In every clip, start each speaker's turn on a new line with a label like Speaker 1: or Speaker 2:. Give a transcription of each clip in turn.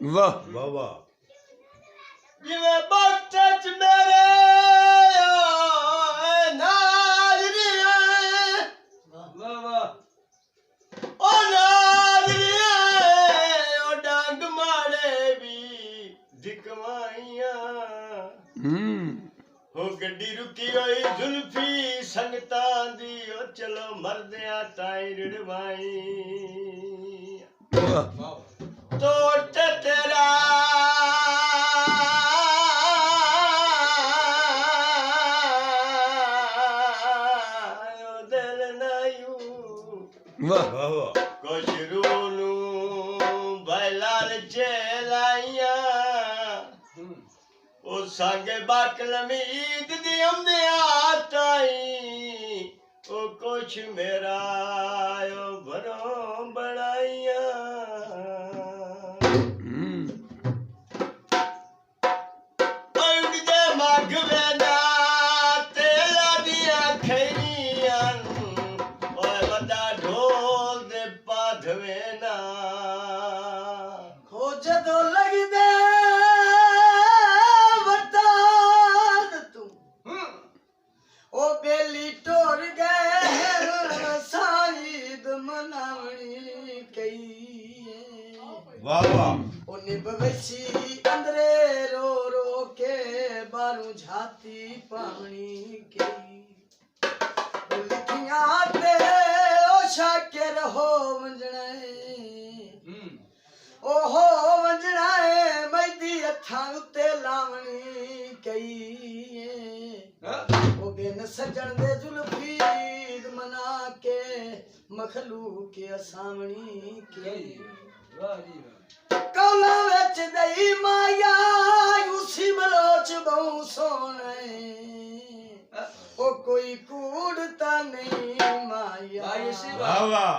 Speaker 1: वाह
Speaker 2: वाह वाह
Speaker 3: ਜਿਵੇਂ ਬਾਟੇ ਚ ਮੇਰੇ ਨਾਜ਼ਰੀਆਂ
Speaker 1: वाह वाह
Speaker 3: ਉਹ ਨਾਜ਼ਰੀਆਂ ਉਹ ਡੰਗ ਮਾੜੇ ਵੀ ਦਿਖਵਾਈਆਂ ਉਹ ਗੱਡੀ ਰੁਕੀ ਹੋਈ ਜ਼ੁਲਫੀ ਸੰਗਤਾਂ ਦੀ ਉਹ ਚਲੋ ਮਰਦਿਆਂ ਟਾਈ ਰੜਵਾਈ
Speaker 1: वाह
Speaker 3: ਤੋਟ ਤੇਰਾ ਉਹ ਦਿਲ ਨਾਯੂ
Speaker 1: वाह
Speaker 2: वाह वाह
Speaker 3: ਕੋਸ਼ਰੂ ਨੂੰ ਬੈਲਾਲ ਚਲਾਈਆਂ ਉਹ ਸੰਗੇ ਬਾਕਲਮ ਈਦ ਦੀ ਹੁੰਦਿਆਂ ਤਾਈ ਉਹ ਕੁਛ ਮੇਰਾ ਉਹ ਭਰੋਂ ਬਣਾਈਆਂ ਉੜਦੇ ਮੱਗ ਵੇਨਾ ਤੇਲਾ ਦੀਆਂ ਖੈਰੀਆਂ ਓਏ ਵੱਡਾ ਢੋਲ ਦੇ ਪਾਧਵੇ ਨਾ
Speaker 4: ਹੋ ਜਦੋਂ ਲੱਗਦੇ ਵਟਾਨ ਤੂੰ ਉਹ ਬੇਲੀ ਟੋਰ ਗਏ ਸਾਈਦ ਮਨਾਵਣੀ ਕਈ
Speaker 2: वाह वाह
Speaker 4: ਉਹ ਨਿਭਵੈਸੀ ਅੰਦਰੇ ਰੋ ਰੋ ਕੇ ਬਾਰੂ ਝਾਤੀ ਪਾਣੀ ਕਈ ਉਹ ਲਿਖੀਆਂ ਤੇ ਉਹ ਸ਼ਾਕਿਰ ਹੋ ਵੰਜਣੇ ਓਹੋ ਵੰਜਣਾ ਏ ਮੈਦੀ ਅੱਖਾਂ ਉੱਤੇ ਲਾਵਣੀ ਕਈ ਉਹ ਬਿਨ ਸਜਣ ਦੇ ਜ਼ੁਲਫੀ ਮਨਾ ਕੇ ਮਖਲੂਕ ਅਸਾਵਣੀ ਕਈ ਕੌਲਾਂ ਵਿੱਚ ਦਈ ਮਾਇਆ ਉਸੀ ਬਲੋਚ ਬਹੁ ਸੋਹਣੇ ਉਹ ਕੋਈ ਕੂੜ ਤਾਂ ਨਹੀਂ ਮਾਇਆ
Speaker 2: वाह वाह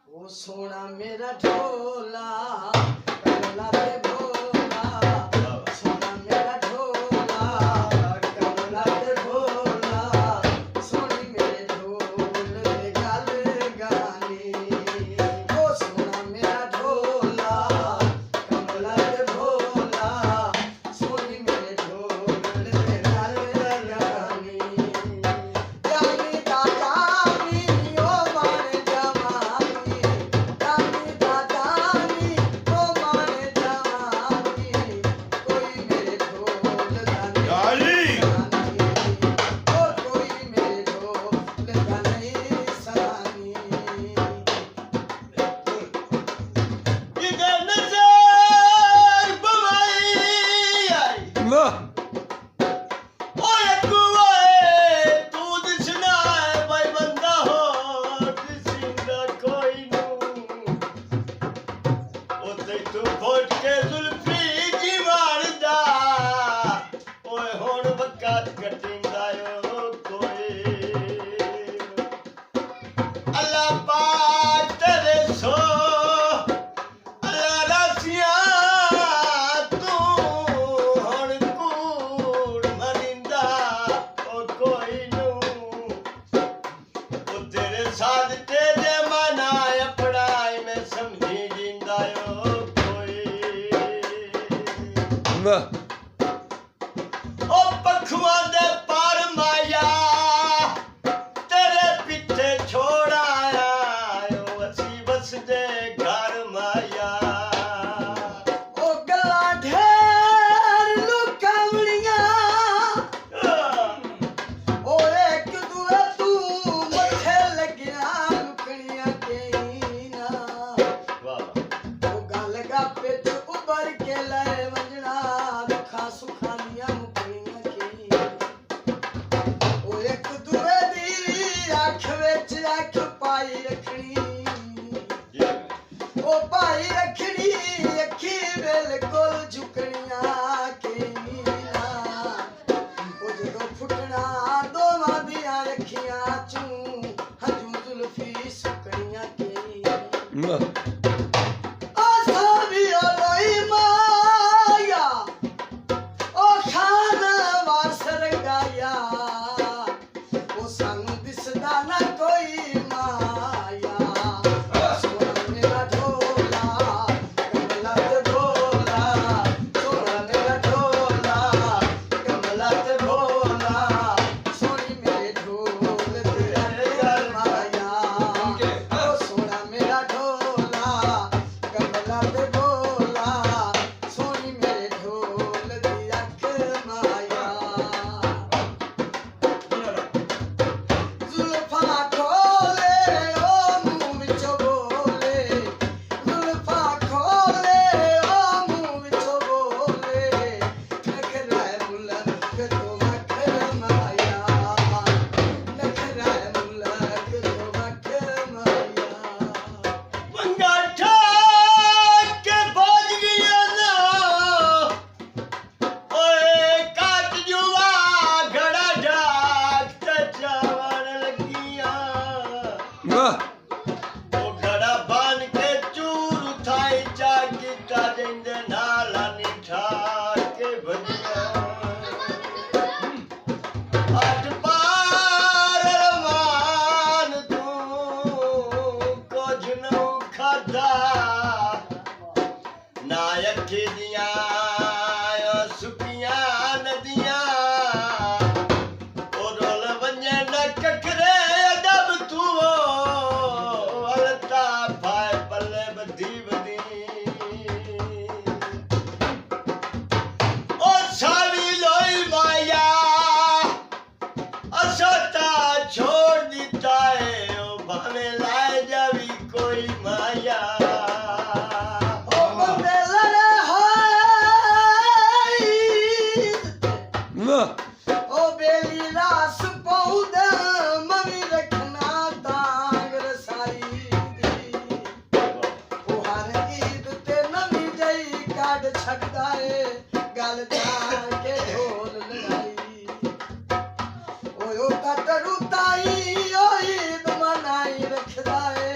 Speaker 4: ਉਹ ਸੋਹਣਾ ਮੇਰਾ ਢੋਲਾ ਕਮਲਾ ਤੇ ਭੋਲਾ ਸੋਹਣਾ ਮੇਰਾ ਢੋਲਾ ਕਮਲਾ ਤੇ ਭੋਲਾ ਸੋਹਣੀ ਮੇਰੇ ਢੋਲ ਦੇ ਗਲ ਗਾਨੀ ਉਹ ਸੋਹਣਾ ਮੇਰਾ ਢੋਲਾ ਕਮਲਾ ਤੇ ਭੋਲਾ ਸੋਹਣੀ ਮੇਰੇ ਢੋਲ ਦੇ ਗਲ ਗਾਨੀ ਜਾਨੀ ਦਾ ਜਾਨੀ ਉਹ ਮਾਰੇ ਜਵਾਨੀ ਜਾਨੀ ਦਾ ਜਾਨੀ ਉਹ ਮਾਰੇ ਜਵਾਨੀ ਕੋਈ ਮੇਰੇ ਢੋਲ ਦਾ
Speaker 2: याली
Speaker 4: और कोई मेरे ढोल का नहीं सरानी
Speaker 3: ਕਿਤੇ ਨਜ਼ਰ ਬਵਾਈ ਆਈ
Speaker 1: वाह
Speaker 3: ਓਏ ਕੁਏ ਤੂੰ ਦਿਸਣਾ ਹੈ ਬਈ ਬੰਦਾ ਹੋ ਦਿਸਿੰਦਾ ਕੋਈ ਨੂੰ ਉੱਤੇ ਤੂੰ ਫੋਟ ਕੇ ਜ਼ੁਲਫੀ ਜੀ ਮਾਰਦਾ ਓਏ ਹੁਣ ਵਕਤ ਕਟਿੰਦਾ ਓ ਕੋਈ ਅੱਲਾ ਪਾਕ ਤੇਰੇ ਸੋ ਅੱਲਾ ਰਾਸੀਆਂ ਤੂੰ ਹੁਣ ਕੂੜ ਮਰਿੰਦਾ ਓ ਕੋਈ ਨੂੰ ਉਹ ਤੇਰੇ ਸਾਥ ਤੇ ਜੇ ਮਨਾ ਅਪੜਾਈ ਮੈਂ ਸਮਝੀ ਜਿੰਦਾ ਓ ਕੋਈ
Speaker 1: वाह
Speaker 3: ਉਹ ਪਖੂਆਂ ਦੇ ਪਰ ਮਾਇਆ ਤੇਰੇ ਪਿੱਛੇ ਛੋੜ ਆਇਆ ਓ ਅਸੀਂ ਵਸਦੇ ਘਰ ਮਾਇਆ
Speaker 4: ओ गला ढेर लुकावड़ियां ओ एक दुए तू मथे लगिया लुकड़ियां केई ना
Speaker 3: ਵਾਹ
Speaker 4: ओ गल गापे च उबर के ले वंजना दुखा सुखा दियां मुकड़ियां केई ओ एक दुए दी अख विच अख पाई रखनी ਉਹ ਭਾਈ ਰੱਖੜੀ ਅੱਖੀ ਬਿਲਕੁਲ ਝੁਕਣੀਆਂ ਕਿੰਨਾ ਉਹ ਜਦੋਂ ਫੁੱਟਣਾ ਦੋਵਾਂ ਦੀਆਂ ਅੱਖੀਆਂ ਚੋਂ ਹੰਝੂ ਜ਼ੁਲਫੀ ਸੁੱਕਣੀਆਂ ਕਿੰਨਾ
Speaker 1: वाह
Speaker 4: ਆਸਾ ਵੀ ਲੋਈ ਮਾਇਆ ਉਹ ਖਾਨ ਵਾਰਸ ਰੰਗਾਇਆ ਉਹ ਸਾਨੂੰ ਦਿਸਦਾ ਨਾ ਕੋਈ ਮਾਇਆ ਸੋਹਣਾ ਮੇਰਾ ਢੋਲਾ ਕਮਲਾ ਤੇ ਭੋਲਾ
Speaker 1: ਵਾਹ
Speaker 3: ਉਹ ਗੜਾ ਬਣ ਕੇ ਚੂਰ ਉਠਾਈ ਚਾ ਕੀਤਾ ਜਿੰਦੇ ਨਾਲ ਨੀ ਠਾ ਕੇ ਵਧੀਆ ਅੱਠ ਪਾਰ ਰਵਾਨ ਤੂੰ ਕੁਝ ਨੂੰ ਖਾਦਾ ਨਾ ਅੱਖੀ ਦੀਆਂ ਸੁੱਕੀਆਂ ਨਦੀਆਂ ਉਹ ਰੋਲ ਵੰਨੇ ਨਾ ਕਕਰੇ ਅਦਬ ਤੂੰ ਅਲਤਾ ਪਾਏ ਪੱਲੇ ਬੱਧੀ ਬੱਧੀ ਉਹ ਸਾਵੀ ਲੋਈ ਮਾਇਆ ਅਸਤਾ ਛੋੜ ਦਿੱਤਾ ਏ ਉਹ ਭਾਵੇਂ ਲਾਏ ਜਾਵੀ ਕੋਈ ਮਾਇਆ
Speaker 4: ਉਹ ਬੰਦੇ ਲੜੇ ਹੋਏ
Speaker 1: ਵਾਹ
Speaker 4: ਉਹ ਬੇਲੀ ਰਾਸ ਪਉਦਾ ਮਵੀ ਰੱਖਣਾ ਤਾਂਗ ਰਸਾਈ ਦੀ ਉਹ ਹਰ ਈਦ ਤੇ ਨਵੀਂ ਜਈ ਕੱਢ ਛੱਡਦਾ ਏ ਗੱਲ ਜਾ ਕੇ ਢੋਲ ਲਗਾਈ ਓਏ ਉਹ ਕਟੜੂ ਤਾਈ ਓ ਈਦ ਮਨਾਈ ਰੱਖਦਾ ਏ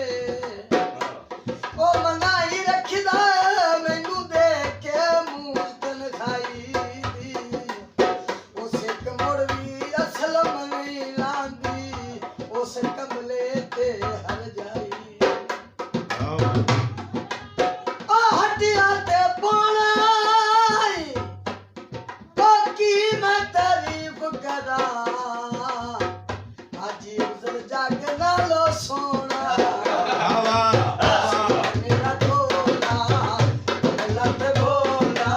Speaker 4: ਉਹ ਮਨਾਈ ਰੱਖਦਾ ਮੈਨੂੰ ਦੇਖ ਕੇ ਮੂੰਹ ਤਨ ਖਾਈ ਦੀ ਉਸ ਕਮੜ ਵੀ ਅਸਲ ਮਨੀ ਲਾਂਦੀ ਉਸ ਕਮਲੇ ਤੇ ਹਰ ਜਾਈ ਆ ਹੱਡੀਆਂ ਤੇ ਪਾਣੀ ਬਾਕੀ ਮੈਂ ਤਾਰੀਫ ਕਰਾਂ ਅੱਜ ਉਜ਼ਰ ਜਗ ਨਾਲੋਂ ਸੋਹਣਾ ਮੇਰਾ ਢੋਲਾ ਕਮਲਾ ਤੇ ਬੋਲਾ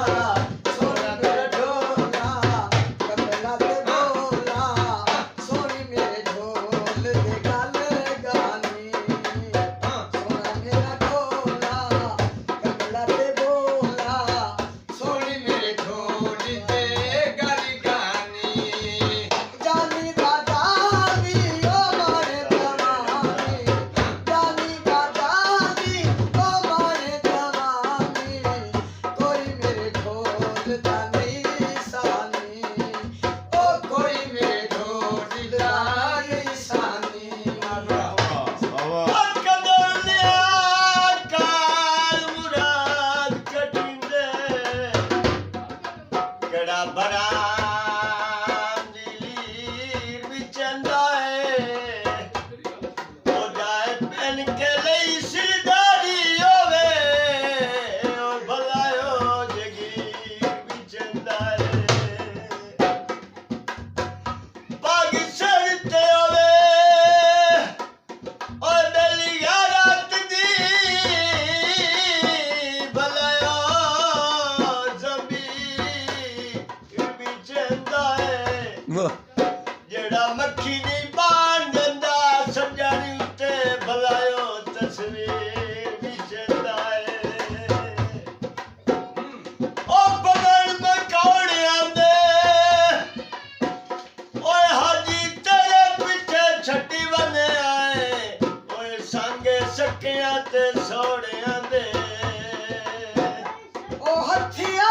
Speaker 4: ਸੋਹਣਾ ਮੇਰਾ ਢੋਲਾ ਕਮਲਾ ਤੇ ਬੋਲਾ ਸੋਹਣੀ ਮੇਰੇ ਢੋਲ ਦੇ ਗੱਲ ਗਾਨੀ ਸੋਹਣਾ ਮੇਰਾ ਢੋਲਾ ਕਮਲਾ ਤੇ ਬੋਲਾ ਸੋਹਣੀ ਮੇਰੇ ਢੋਲ ਦੇ ਗੱਲ ਗਾਨੀ ਜਾਨੀ ਦਾ ਜਾਨੀ ਓ ਮਾਰੇ ਦਵਾਨੀ ਜਾਨੀ ਦਾ ਜਾਨੀ ਓ ਮਾਰੇ ਦਵਾਨੀ ਕੋਈ ਮੇਰੇ ਢੋਲ ਦਾ ਨਹੀਂ ਸਾਨੀ ਓ ਕੋਈ ਮੇਰੇ ਢੋਲ ਦਾ ਨਹੀਂ ਸਾਨੀ
Speaker 3: ਕਦਰ ਲਿਆ ਕਾਲ ਮੁਰਾਦ ਕਟਿੰਦੇ ਗੜਾ ਬੜਾ ਦਿਲੀਰ ਵਿਚੰਦਾ ਏ ਉਹ ਜਾਏ ਪੈਨ ਕੇ ਲਈ ਸਿਰਦਾਰੀ ਹੋਵੇ ਉਹ ਭਲਾਇਓ ਜਗੀਰ ਵਿਚੰਦਾ ਏ ਪੱਗ ਸਿਰ ਤੇ ਹੋਵੇ ਓਏ ਬੇਲੀ ਰਾਤ ਦੀ ਭਲਾਇਓ ਜ਼ਮੀਰ ਵਿਚੰਦਾ ਏ
Speaker 1: ਵਾਹ
Speaker 3: ਜਿਹੜਾ ਮੱਖੀ ਦੀ ਬਾਣ ਦਿੰਦਾ ਸਮਝਾਣੀ ਉੱਤੇ ਭਲਾਇਓ ਤਸਵੀਰ ਵਿਚੰਦਾ ਏ ਉਹ ਬਗੜ ਮੈਂ ਕੌਣ ਆਂਦੇ ਓਏ ਹਾਜੀ ਤੇਰੇ ਪਿੱਛੇ ਛੱਡੀ ਬਨੇ ਆਏ ਓਏ ਸੰਗੇ ਸਕਿਆਂ ਤੇ ਸੋੜਿਆਂ ਦੇ
Speaker 4: ਉਹ ਹੱਥੀਆਂ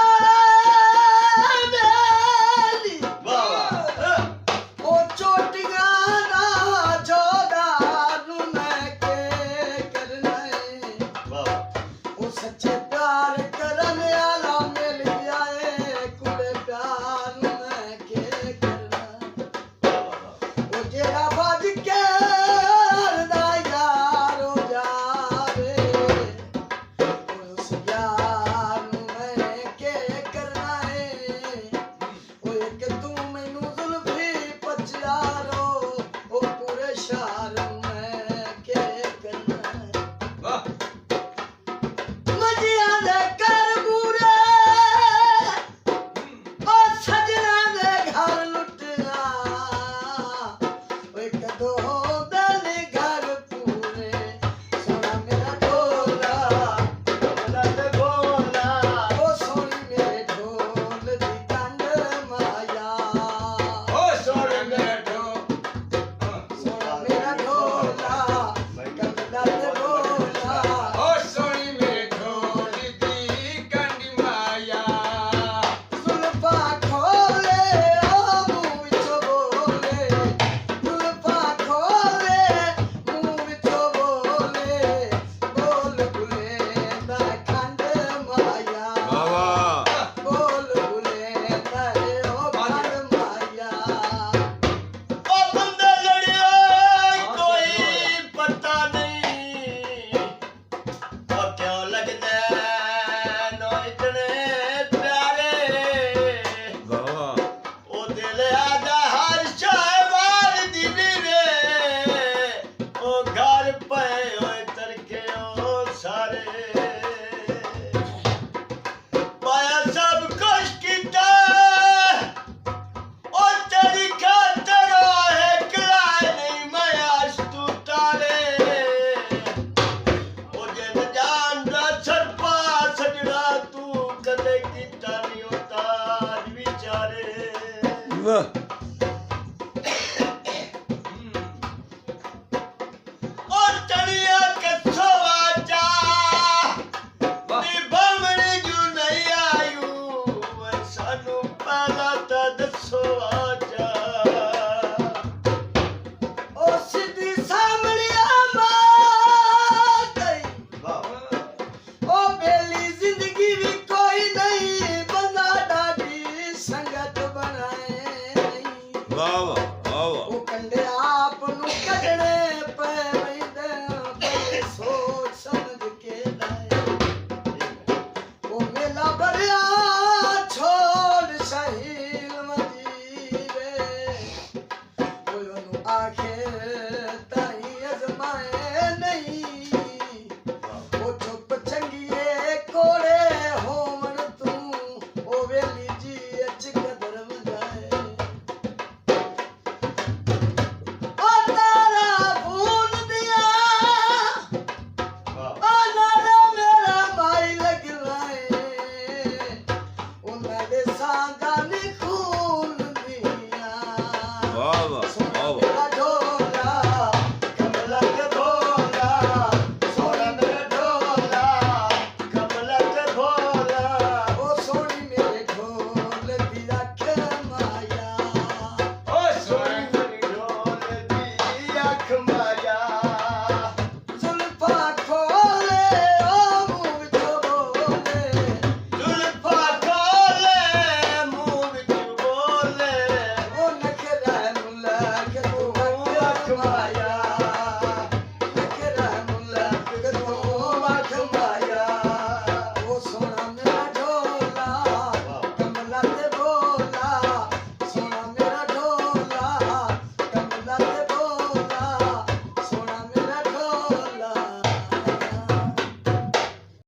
Speaker 4: ਬੇਲੀ
Speaker 3: ਵਾਹ ਵਾਹ
Speaker 4: ਉਹ ਚੋਟੀਆਂ ਦਾ ਜੋਦਾਰ ਨੂੰ ਮੈਂ ਕੇ ਕਰਨਾ ਏ
Speaker 3: ਵਾਹ
Speaker 4: ਉਹ ਸੱਚੇ ਪਿਆਰ ਕਰਨ ਵਾਲਾ ਮਿਲ ਗਿਆ ਏ ਕੁੜੇ ਪਿਆਰ ਨੂੰ ਮੈਂ ਕੇ ਕਰਨਾ ਉਹ ਜਿਹੜਾ ਵੱਜ ਕੇ ਰਦਾ ਯਾਰ ਹੋ ਜਾਵੇ ਉਹ ਉਸ ਯਾਰ ਨੂੰ ਮੈਂ ਕੇ ਕਰਨਾ ਏ ਉਹ ਇੱਕ ਤੂੰ ਮੈਨੂੰ ਜ਼ੁਲਫੀ ਪਚਿਆਰੋ ਉਹ ਪੂਰੇ ਸ਼ਹਿਰ ਨੂੰ ਮੈਂ ਕੇ ਕਰਨਾ ਏ
Speaker 1: ਵਾਹ
Speaker 4: ਮਜੀਆਂ ਦੇ ਘਰ ਬੂਰੇ ਉਹ ਸਜਣਾ ਦੇ ਘਰ ਲੁੱਟਿਆ ਓਏ ਕਦੋਂ ਦਿਨ ਘਰ ਪੂਰੇ ਸੋਹਣਾ ਮੇਰਾ ਢੋਲਾ
Speaker 3: ਕਮਲਾ ਤੇ ਬੋਲਾ
Speaker 4: ਉਹ ਸੋਹਣੀ ਮੇਰੇ ਢੋਲ ਦੀ ਕੰਡ ਮਾਇਆ
Speaker 1: ਓ ਸੋਹਣੇ ਮੇਰੇ
Speaker 4: ਸੋਹਣਾ ਮੇਰਾ ਢੋਲਾ ਕਮਲਾ ਤੇ ਬੋਲਾ
Speaker 1: ਓ ਸੋਹਣੀ ਮੇਰੇ ਢੋਲ ਦੀ ਕੰਡੀ ਮਾਇਆ
Speaker 4: ਜ਼ੁਲਫਾਂ ਖੋਲੇ ਉਹ ਮੂੰਹ ਵਿੱਚੋਂ ਬੋਲੇ ਜ਼ੁਲਫਾਂ ਖੋਲੇ ਤਾਈ ਅਜ਼ਮਾਏ ਨਹੀਂ ਉਹ ਚੁੱਪ ਚੰਗੀਏ ਕੋਲੇ ਹੋਵਣ ਤੂੰ ਉਹ ਵੇਲੀ ਜੀ ਅਚ ਕਦਰ ਵਜਾਏ ਉਹ ਤਾਰਾ ਫੂਨ ਦਿਆ ਉਹ ਨਾਲੇ ਮੇਰਾ ਮਾਈ ਲੱਗ ਲਾਏ ਉਹਨਾਂ ਦੇ ਸਾਂਗਾ ਨੀ ਖੂਨ ਦੀਆਂ
Speaker 2: ਵਾਹ ਵਾਹ ਵਾਹ ਵਾਹ
Speaker 4: ਮੇਰਾ ਢੋਲਾ ਕਮਲਾ ਕੇ ਭੋਲਾ
Speaker 3: ਸੋਹਣਾ ਮੇਰਾ ਢੋਲਾ ਕਮਲਾ ਤੇ ਭੋਲਾ
Speaker 4: ਉਹ ਸੋਹਣੀ ਮੇਰੇ ਢੋਲ ਦੀ ਅੱਖ ਮਾਇਆ
Speaker 1: ਓ
Speaker 3: ਸੋਹਣੀ
Speaker 1: ਸੋਹਣੀ
Speaker 3: ਮੇਰੀ ਢੋਲ ਦੀ ਅੱਖ ਮਾਇਆ
Speaker 4: ਜ਼ੁਲਫਾਂ ਖੋਲੇ ਉਹ ਮੂੰਹ ਵਿੱਚੋਂ ਬੋਲੇ
Speaker 3: ਜ਼ੁਲਫਾਂ ਖੋਲੇ ਮੂੰਹ ਵਿੱਚ ਬੋਲੇ
Speaker 4: ਉਹ ਨਖਰਾ ਨੂੰ ਲੱਗ ਤੂੰ ਅੱਖ ਮਾਇਆ